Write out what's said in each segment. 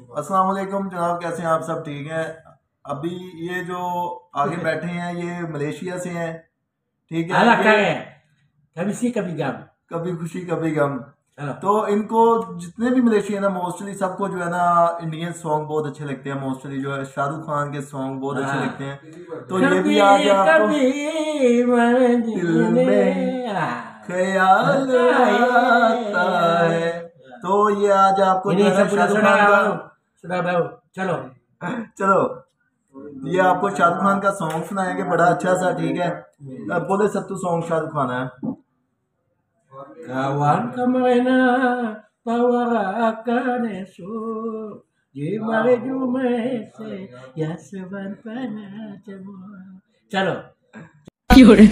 अस्सलाम वालेकुम जनाब, कैसे हैं आप? सब ठीक हैं? अभी ये जो आगे बैठे हैं ये मलेशिया से हैं, ठीक है? अलग ये है, कभी सी कभी गम। कभी खुशी कभी गम। चलो। तो इनको जितने भी मलेशियन है मोस्टली सबको जो है ना इंडियन सॉन्ग बहुत अच्छे लगते हैं। मोस्टली जो है शाहरुख खान के सॉन्ग बहुत अच्छे लगते हाँ, हैं। तो ये भी कभी आज आपको कभी दिल मंजिल में में ख्याल आता है। तो ये आज आपको जो नहीं है ना सब पूरा शाहरुख सुना खान का सुना भाऊ। चलो। चलो ये आपको शाहरुख खान का सॉन्ग सुनाएंगे बड़ा अच्छा सा, ठीक है? अब बोले सत्तू सॉन्ग शाहरुख खान है। Kawan kemana tawarkan esok di mari jumese ya seban panas semua. Chalo. Yaudah.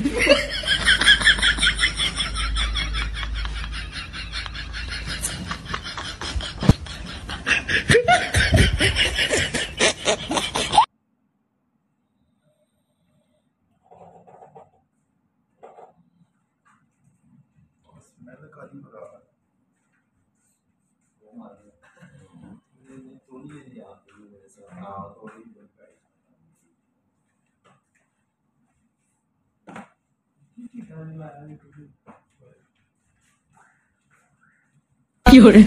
Yaudah.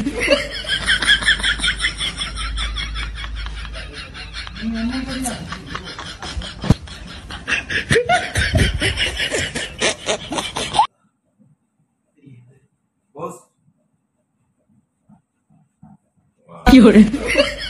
Boss Yaudah.